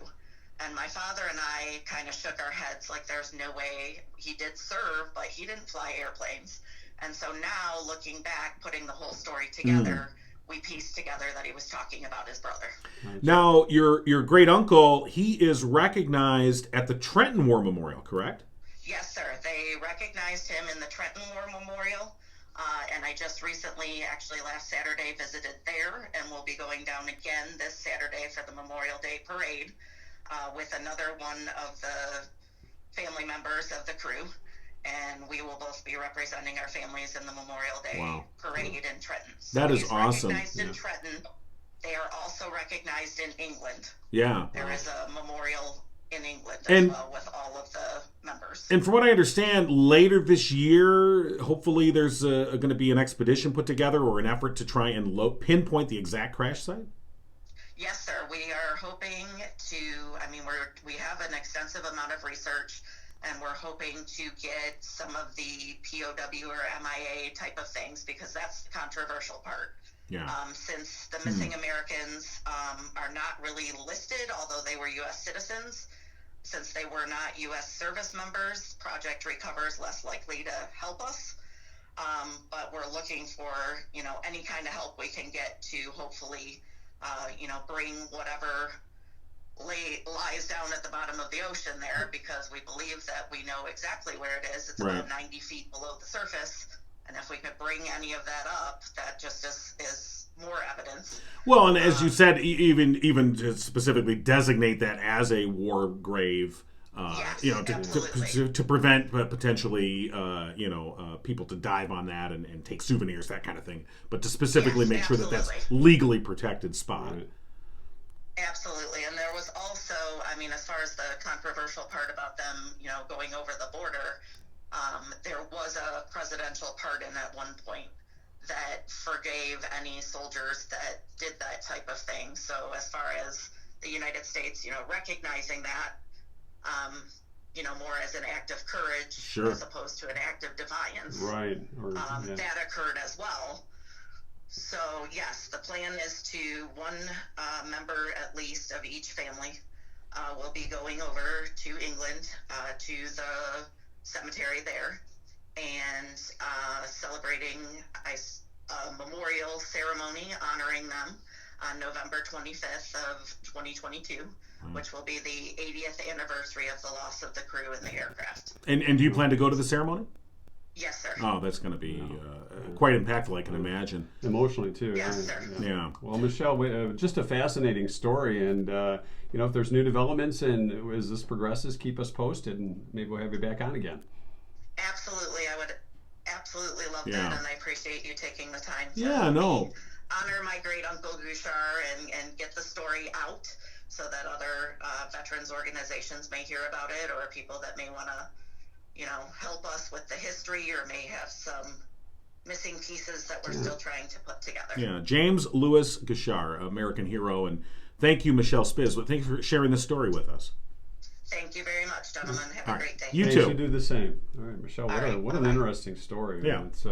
And my father and I kind of shook our heads like there's no way. He did serve, but he didn't fly airplanes. And so now, looking back, putting the whole story together, we pieced together that he was talking about his brother. Now, your great uncle, he is recognized at the Trenton War Memorial, correct? Yes, sir. They recognized him in the Trenton War Memorial. And I just recently, actually last Saturday, visited there, and we'll be going down again this Saturday for the Memorial Day Parade with another one of the family members of the crew. And we will both be representing our families in the Memorial Day Parade in Trenton. So that is awesome. Recognized in Trenton. They are also recognized in England. Yeah. There is a memorial in England as well with all of the members. And from what I understand, later this year, hopefully there's going to be an expedition put together or an effort to try and pinpoint the exact crash site? Yes, sir. We are hoping to, we have an extensive amount of research, and we're hoping to get some of the POW or MIA type of things, because that's the controversial part. Yeah. Since the missing Americans are not really listed, although they were U.S. citizens, since they were not U.S. service members, Project Recover is less likely to help us. But we're looking for, any kind of help we can get to hopefully, bring whatever lies down at the bottom of the ocean there, because we believe that we know exactly where it is. It's about 90 feet below the surface. And if we could bring any of that up, that just is more evidence. Well, and as you said, even to specifically designate that as a war grave, to prevent potentially, people to dive on that and take souvenirs, that kind of thing. But to specifically make sure that that's legally protected spot. Absolutely. And there was also, as far as the controversial part about them, going over the border, there was a presidential pardon at one point that forgave any soldiers that did that type of thing. So as far as the United States, recognizing that, more as an act of courage as opposed to an act of defiance. Right. That occurred as well. So yes, the plan is to one member at least of each family will be going over to England to the cemetery there and celebrating a memorial ceremony honoring them on November 25th of 2022, which will be the 80th anniversary of the loss of the crew and the aircraft. And do you plan to go to the ceremony? Yes, sir. Oh, that's going to be quite impactful, I can imagine. Emotionally, too. Yes, sir. Yeah. Well, Michelle, just a fascinating story. And, if there's new developments and as this progresses, keep us posted, and maybe we'll have you back on again. Absolutely. I would absolutely love that, and I appreciate you taking the time to honor my great Uncle Gushar and get the story out so that other veterans organizations may hear about it, or people that may want to, help us with the history, or may have some missing pieces that we're still trying to put together. Yeah, James Louis Gushar, American hero, and thank you, Michelle Spisz. Thank you for sharing this story with us. Thank you very much, gentlemen. Have a great day. You Hey, too. you should do the same. All right, Michelle, what an interesting story. Yeah. It's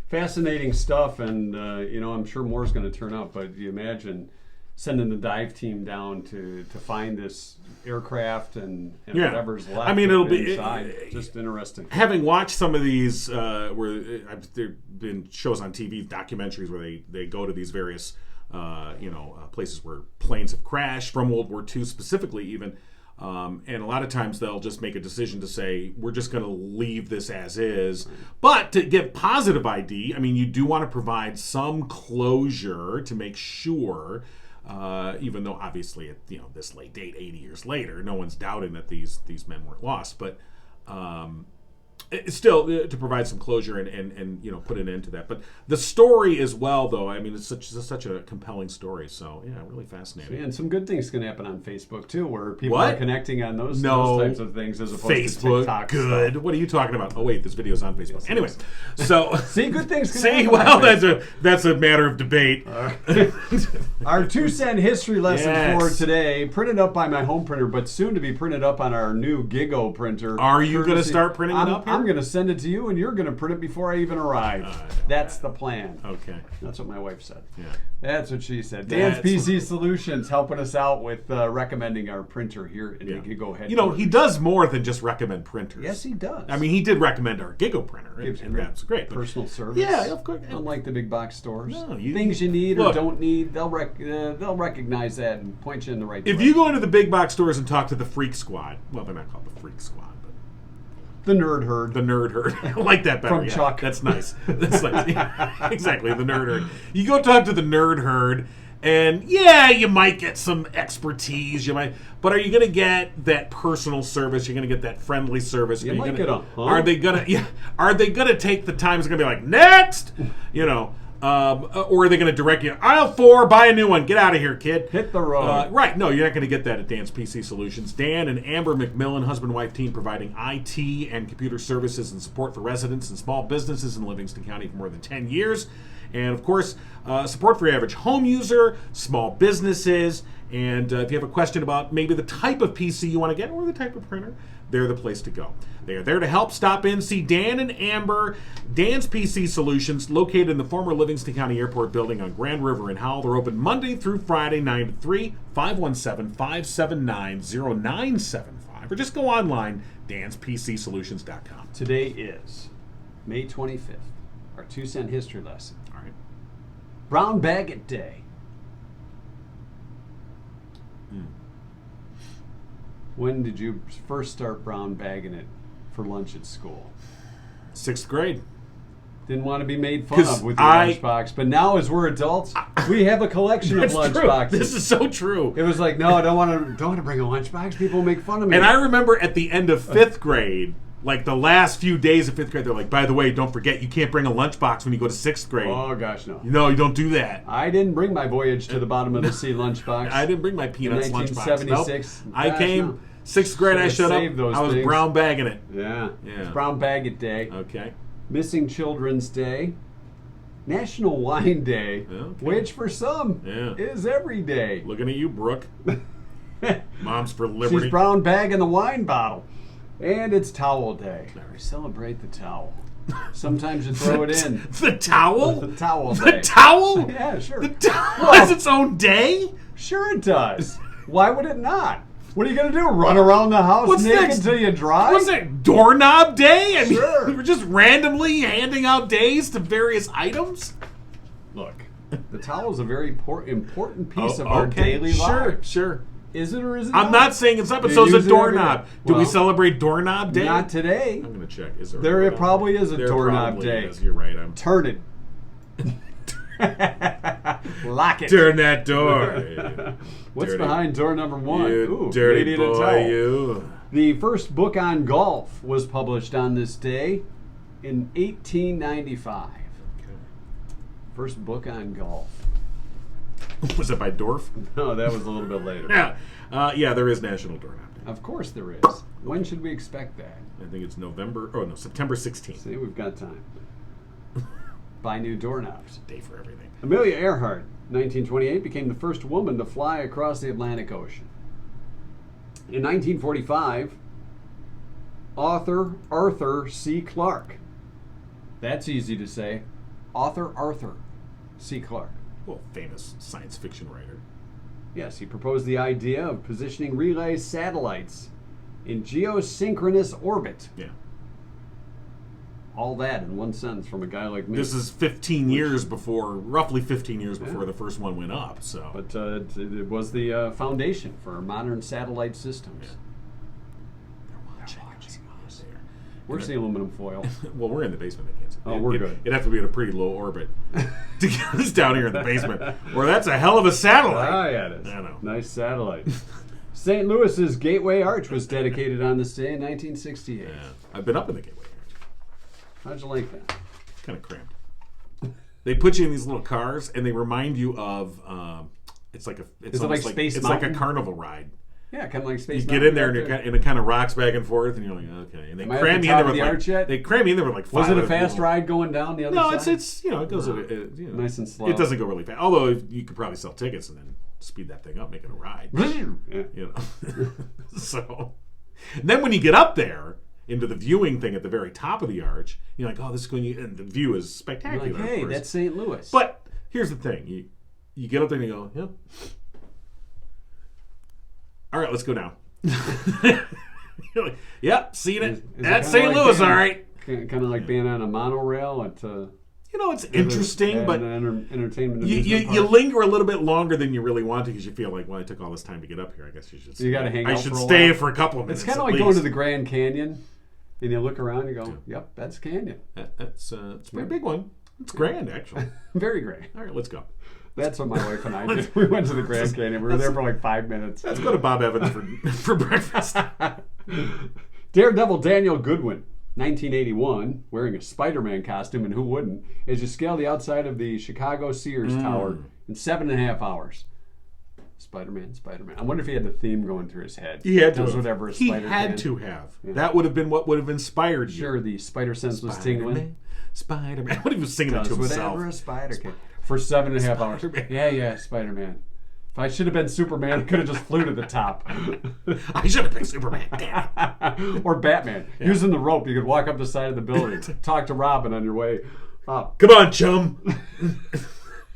fascinating stuff, and, I'm sure more's going to turn up, but you imagine sending the dive team down to find this aircraft and whatever's left. I mean, it'll be inside. Just interesting. Having watched some of these, where there've been shows on TV, documentaries where they go to these various, places where planes have crashed from World War II specifically, even. And a lot of times they'll just make a decision to say, we're just going to leave this as is. But to give positive ID, I mean, you do want to provide some closure to make sure, even though obviously at this late date, 80 years later, no one's doubting that these men weren't lost. But it's still to provide some closure and put an end to that. But the story as well, though, I mean, it's such a compelling story. So yeah, really fascinating. And some good things can happen on Facebook too, where people are connecting on those types of things as opposed to TikTok. Good. Stuff. What are you talking about? Oh wait, this video's on Facebook. Yes, Anyways, so see, good things can see. happen. Well, that's a matter of debate. Our 2-cent history lesson Yes. for today, printed up by my home printer, but soon to be printed up on our new Gigo printer. Are you going to start printing it up here? I'm going to send it to you, and you're going to print it before I even arrive. That's the plan. Okay. That's what my wife said. Yeah. That's what she said. Dan's PC Solutions helping us out with recommending our printer here in the Gigo headquarters. He does more than just recommend printers. Yes, he does. I mean, he did recommend our Gigo printer. Gives and that's great. Personal service. Yeah, of course. Unlike the big box stores. No, things you need or don't need, they'll recognize that and point you in the right direction. If you go into the big box stores and talk to the Freak Squad, well, they're not called the Freak Squad, but the Nerd Herd. The Nerd Herd. I like that better. From Chuck. That's nice. That's nice. Yeah, exactly, the Nerd Herd. You go talk to the Nerd Herd, and you might get some expertise. But are you going to get that personal service? You're going to get that friendly service. You might get a Are they going to? Yeah. Are they going to take the time? It's going to be like next. Or are they going to direct you? Aisle 4, buy a new one. Get out of here, kid. Hit the road. Right. No, you're not going to get that at Dan's PC Solutions. Dan and Amber McMillan, husband-wife team, providing IT and computer services and support for residents and small businesses in Livingston County for more than 10 years. And, of course, support for your average home user, small businesses, and if you have a question about maybe the type of PC you want to get or the type of printer, they're the place to go. They are there to help. Stop in, see Dan and Amber. Dan's PC Solutions, located in the former Livingston County Airport building on Grand River in Howell. They're open Monday through Friday, 9 to 3, 517-579-0975. Or just go online, danspcsolutions.com. Today is May 25th, our 2-cent history lesson. All right. Brown Baggett Day. When did you first start brown bagging it for lunch at school? 6th grade. Didn't want to be made fun of with your I- lunchbox, but now as we're adults, we have a collection of That's true. lunchboxes. This is so true. It was like, no, I don't want to bring a lunchbox. People make fun of me. And I remember at the end of 5th grade, like the last few days of 5th grade, they're like, by the way, don't forget, you can't bring a lunchbox when you go to 6th grade. Oh gosh, no. No, you don't do that. I didn't bring my Voyage to the Bottom of the Sea lunchbox. I didn't bring my Peanuts In lunchbox. 1976. Nope. I Gosh, came no. 6th grade. I showed Saved up. those I was things. brown bagging it. Yeah. Yeah. It's Brown Baggett Day. Okay. Missing Children's Day. National Wine Day, Okay. which for some is every day. Looking at you, Brooke. Moms for Liberty. She's brown bagging the wine bottle. And it's Towel Day. We celebrate the towel. Sometimes you throw it in. The towel? The Towel Day. The towel? Yeah, sure. The towel has its own day? Sure it does. Why would it not? What are you going to do? Run around the house What's naked next? until you dry? What's that? Doorknob day? I mean, Sure. we're just randomly handing out days to various items? Look, the towel is a very important piece of Oh, our okay. daily life. Sure. Is it or is it I'm not saying it's not, but Do so you is a use it every doorknob. day? Do we Well, celebrate doorknob day? Not today. I'm going to check. Is there a There doorknob probably day? is a There doorknob probably day. is. You're right. I'm Turn it. Lock it. Turn that door. What's Dirty- behind door number 1? You Ooh, dirty Lady in a boy, Towel. you. The first book on golf was published on this day in 1895. Okay. First book on golf. Was it by Dorf? No, that was a little bit later. Yeah, there is National Doorknob Day. Of course there is. When should we expect that? I think it's September 16th. See, we've got time. Buy new doorknobs. Day for everything. Amelia Earhart, 1928, became the first woman to fly across the Atlantic Ocean. In 1945, author Arthur C. Clarke. That's easy to say. Author Arthur C. Clarke. Well, famous science fiction writer. Yes, he proposed the idea of positioning relay satellites in geosynchronous orbit. Yeah. All that in one sentence from a guy like me. This is roughly 15 years before the first one went up. So, but it was the foundation for modern satellite systems. Yeah. Where's the aluminum foil? Well, we're in the basement. I can't see. Oh, we're good. It'd have to be at a pretty low orbit to get us down here in the basement. Or that's a hell of a satellite. Ah, yeah, it is. I know. Nice satellite. St. Louis's Gateway Arch was dedicated on this day in 1968. Yeah. I've been up in the Gateway Arch. How'd you like that? Kind of cramped. They put you in these little cars, and they remind you of it's like Space it's Mountain? like a carnival ride. Yeah, kind of like Space You Mountain. get in there and it kind of rocks back and forth, and you're like, okay. And they Am I at cram the you in top there of the arch yet? they cram you in there with like 5 Was it a other fast people. ride going down the other No, side? it's it goes Nice and slow. It doesn't go really fast. Although you could probably sell tickets and then speed that thing up, make it a ride. Yeah. You know. So, and then when you get up there into the viewing thing at the very top of the arch, you're like, oh, this is going. And the view is spectacular. You're like, hey, of course. that's St. Louis. But here's the thing: you get up there and you go, yeah. All right, let's go now. You're like, yep, seen it. Is it That's kinda St. like Louis, being- all right. Kind of like being on a monorail at It's interesting, but entertainment. you linger a little bit longer than you really want to because you feel like, well, I took all this time to get up here. I guess you should. You got to hang out. I should for a stay while. for a couple of minutes. It's kind of at like going to least. the Grand Canyon, and you look around and you go, "Yep, that's Canyon." It's a pretty big one. It's grand, actually. Very great. All right, let's go. That's what my wife and I did. We went to the Grand Canyon. We were there for like 5 minutes. Let's go to Bob Evans for breakfast. Daredevil Daniel Goodwin, 1981, wearing a Spider-Man costume, and who wouldn't, as you scale the outside of the Chicago Sears Tower in 7.5 hours. Spider-Man. I wonder if he had the theme going through his head. He had to Does have. whatever a He spider had can. to have. Yeah. That would have been what would have inspired you. Sure, the spider sense was tingling. Spider-Man. What if he was singing it Does to whatever himself? a spider can. For 7.5 hours. Spider-Man. Yeah, Spider-Man. If I should have been Superman, I could have just flew to the top. I should have picked Superman. Damn it. Or Batman. Using the rope, you could walk up the side of the building, talk to Robin on your way up. Come on, chum.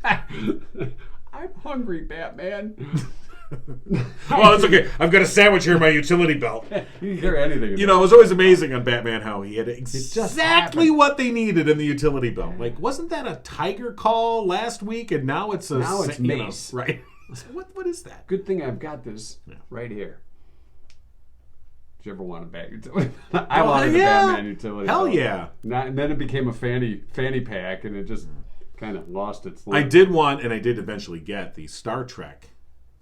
I'm hungry, Batman. Oh, it's okay. I've got a sandwich here in my utility belt. You can hear anything. You know, it was always amazing on Batman how he had just exactly happened. what they needed in the utility belt. Like, wasn't that a tiger call last week, and now it's Mace. Right? What is that? Good thing I've got this right here. Did you ever want a bat utility? I wanted a Batman utility Hell belt. yeah. And then it became a fanny pack, and it just kind of lost its look. I did want, and I did eventually get the Star Trek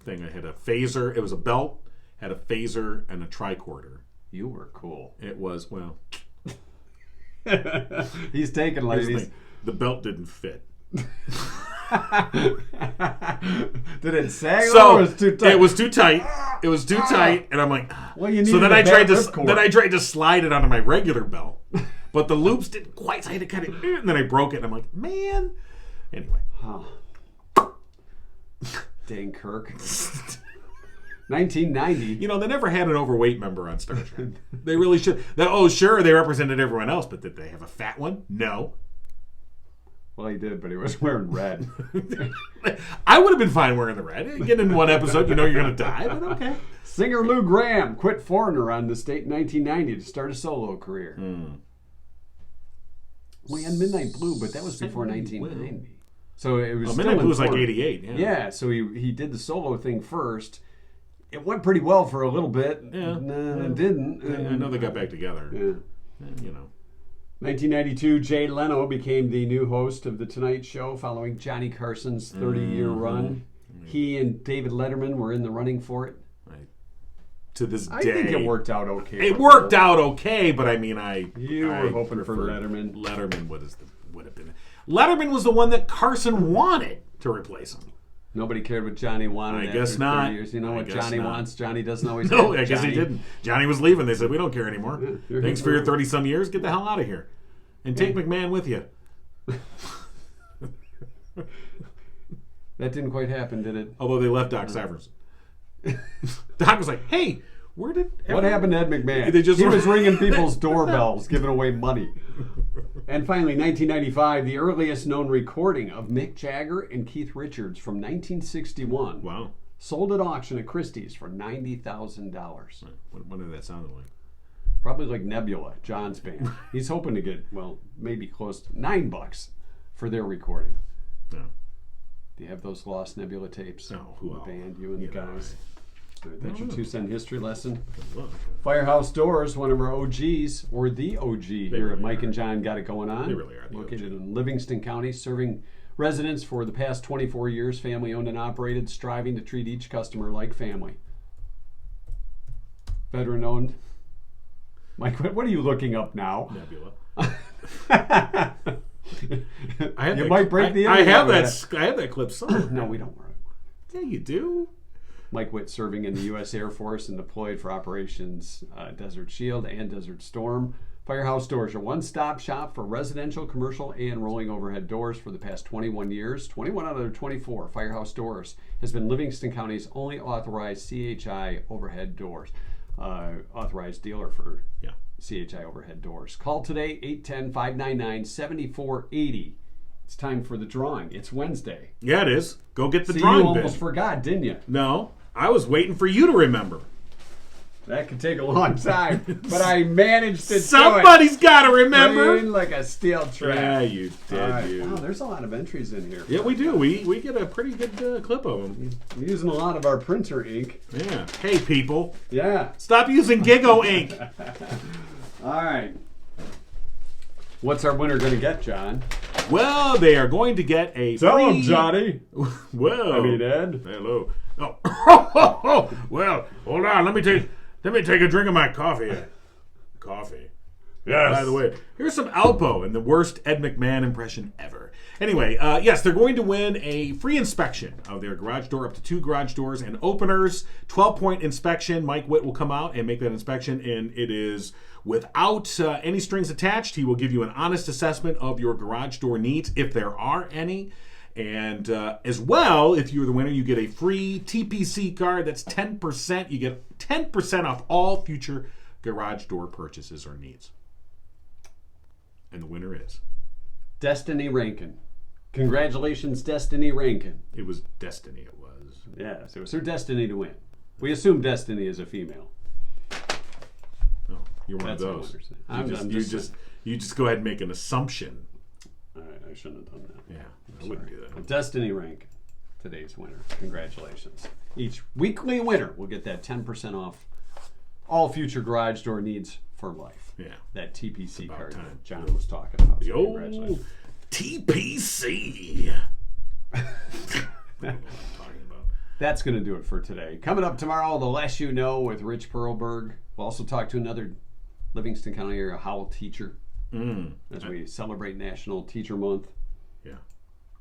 thing. I had a phaser. It was a belt, had a phaser, and a tricorder. You were cool. It was, well... He's taking here's the ladies. thing. The belt didn't fit. Did it sag? So or was it too tight? it was too tight. It was too tight, and I'm like, Well, you so needed then a I tried bad to ripcord. then I tried to slide it onto my regular belt, but the loops didn't quite. So I had to kind of, and then I broke it, and I'm like, man. Anyway, Dane Kirk. 1990. you know, they never had an overweight member on Star Trek. They really should. Sure, they represented everyone else, but did they have a fat one? No. Well, he did, but he was wearing red. I would have been fine wearing the red. Get in one episode, you know you're going to die, but okay. Singer Lou Gramm quit Foreigner on this date in 1990 to start a solo career. Well, he had Midnight Blue, but that was before 1990. So it was still Midnight in Blue was like Foreigner. 88. Yeah, so he did the solo thing first. It went pretty well for a little bit. Yeah. And then it didn't. I know they got back together. Yeah. You know. 1992, Jay Leno became the new host of The Tonight Show following Johnny Carson's 30-year run. He and David Letterman were in the running for it. Right. To this day. I think it worked out okay. It worked out okay, but I mean, You I were hoping for preferred Letterman. Letterman would have been. Letterman was the one that Carson wanted to replace him. Nobody cared what Johnny wanted. I guess after not. 30 years. You know I what guess Johnny not. wants? Johnny doesn't always. No, have I guess he Johnny. didn't. Johnny was leaving. They said, we don't care anymore. you're Thanks here for your for- 30-some years. Get the hell out of here. And take McMahon with you. That didn't quite happen, did it? Although they left Doc Severs. Doc was like, hey, where did... What happened to Ed McMahon? They just- he was ringing people's doorbells, giving away money. And finally, 1995, the earliest known recording of Mick Jagger and Keith Richards from 1961. Wow. Sold at auction at Christie's for $90,000. What did that sound like? Probably like Nebula, John's band. He's hoping to get, well, maybe close to $9 for their recording. No. Do you have those lost Nebula tapes? No, The well, band, you and the you know, guys. All right, that's your 2-cent history lesson. Look. Firehouse Doors, one of our OGs, or the OG here really at Mike are. and John Got It Going On. They really are the Located OG. in Livingston County, serving residents for the past 24 years, family owned and operated, striving to treat each customer like family. Veteran owned. Mike, what are you looking up now? Nebula. You might break the I internet have with that. I have that clip somewhere. No, we don't worry. Yeah, you do. Mike Witt serving in the U.S. Air Force and deployed for Operations Desert Shield and Desert Storm. Firehouse Doors, your one-stop shop for residential, commercial, and rolling overhead doors for the past 21 years. 21 out of their 24. Firehouse Doors has been Livingston County's only authorized CHI overhead doors. Authorized dealer for CHI overhead doors. Call today, 810-599-7480. It's time for the drawing. It's Wednesday. Yeah, it is. Go get the See, drawing you almost bid. forgot, didn't you? No, I was waiting for you to remember. That could take a long time, but I managed to Somebody's got to remember. Train like a steel trap. Yeah, you did. All right. You. Wow, there's a lot of entries in here. Yeah, we do. We get a pretty good clip of them. We're using a lot of our printer ink. Yeah. Hey, people, Yeah. stop using Gigo ink. All right. What's our winner going to get, John? Well, they are going to get a free... Johnny. Well, I mean, Ed. hello. Oh. Well, hold on. Let me take a drink of my coffee. Coffee. Yes. By the way, here's some Alpo and the worst Ed McMahon impression ever. Anyway, yes, they're going to win a free inspection of their garage door, up to 2 garage doors and openers. 12-point inspection. Mike Witt will come out and make that inspection, and it is without any strings attached. He will give you an honest assessment of your garage door needs, if there are any. And as well, if you're the winner, you get a free TPC card. That's 10%. You get 10% off all future garage door purchases or needs. And the winner is Destiny Rankin. Congratulations, Destiny Rankin. It was Destiny, it was. Yes, it was her destiny to win. We assume Destiny is a female. No, you're one That's of what those. I'm You just go ahead and make an assumption. All right, I shouldn't have done that. Yeah, I wouldn't do that. Well, Destiny Rankin, today's winner. Congratulations. Each weekly winner will get that 10% off all future garage door needs for life. Yeah. That TPC about card time. that John was talking about. So Yo, congratulations. TPC. What am I talking about? That's going to do it for today. Coming up tomorrow, The Less You Know with Rich Perlberg. We'll also talk to another Livingston County area Howell teacher as we celebrate National Teacher Month. Yeah.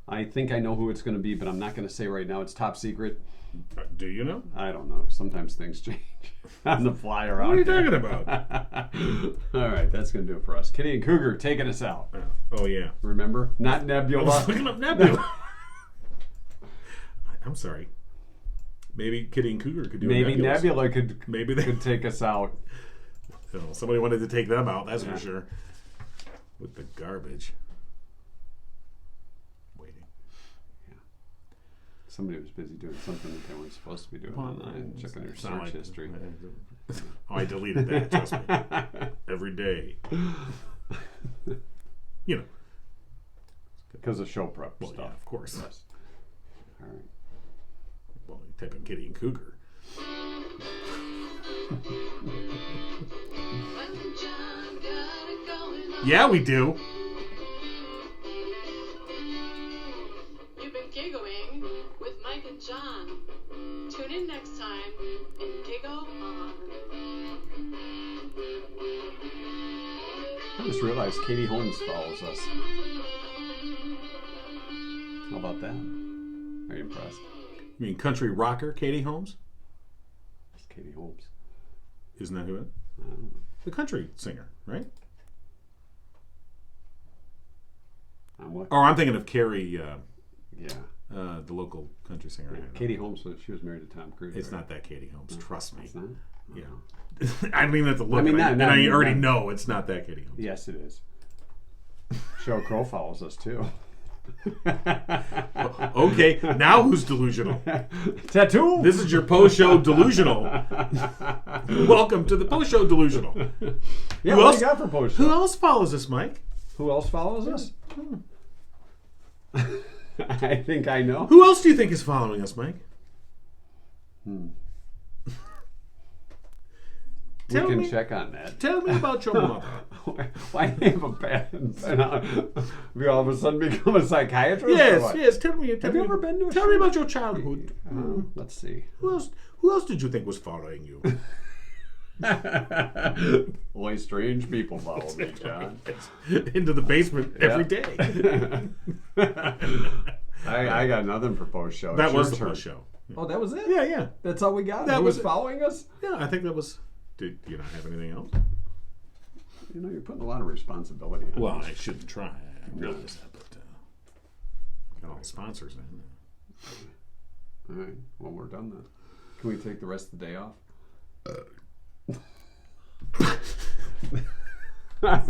I think I know who it's going to be, but I'm not going to say right now. It's top secret. Do you know? I don't know. Sometimes things change on the fly around. What are you here. talking about? All right, that's going to do it for us. Kitty and Cougar taking us out. Oh, yeah. Remember? Not I Nebula. was looking up Nebula. I'm sorry. Maybe Kitty and Cougar could do Maybe a Nebula. Nebula Maybe they could take us out. You know, somebody wanted to take them out, that's for sure. With the garbage. Waiting. Somebody was busy doing something that they weren't supposed to be doing online, checking their Sound search like- history. Oh, I deleted that, trust me. Every day. You know. Because of show prep Well, stuff. yeah, of course. Yes. All right. Well, you type in Kitty and Cougar. Yeah, we do. You've been giggling with Mike and John. Tune in next time and giggle on. I just realized Katie Holmes follows us. How about that? Are you impressed? You mean country rocker Katie Holmes? It's Katie Holmes. Isn't that who it is? I don't know. The country singer, right? What? Or I'm thinking of Carrie, Yeah. the local country singer. Katie Holmes, she was married to Tom Cruise. It's right? not that Katie Holmes. Trust me. It's not? Yeah. I mean, that's a look. I mean, and not- I not- already not- know it's not that Katie Holmes. Yes, it is. Sheryl Crow follows us too. Okay, now who's delusional? Tattoo. This is your post-show delusional. Welcome to the post-show delusional. Yeah, Who what else? do you got for post Who show? else follows us, Mike? Who else follows us? I think I know. Who else do you think is following us, Mike? We Tell can me- check on that. Tell me about your mother. Why do you have a bad? We all of a sudden become a psychiatrist? or Yes, what? yes. Tell me. Have you ever been to a Tell me about your childhood. Let's see. Who else did you think was following you? Only strange people follow me, John. Into the basement every day. I got nothing for post show. That It's was your the turn. post show. Oh, that was it? Yeah. That's all we got? That Who was was it. following us? Yeah, I think that was. Did you not have anything else? You know, you're putting a lot of responsibility on Well, me. I shouldn't try. I realize that, but got all the sponsors in. All right. Well, we're done then. Can we take the rest of the day off?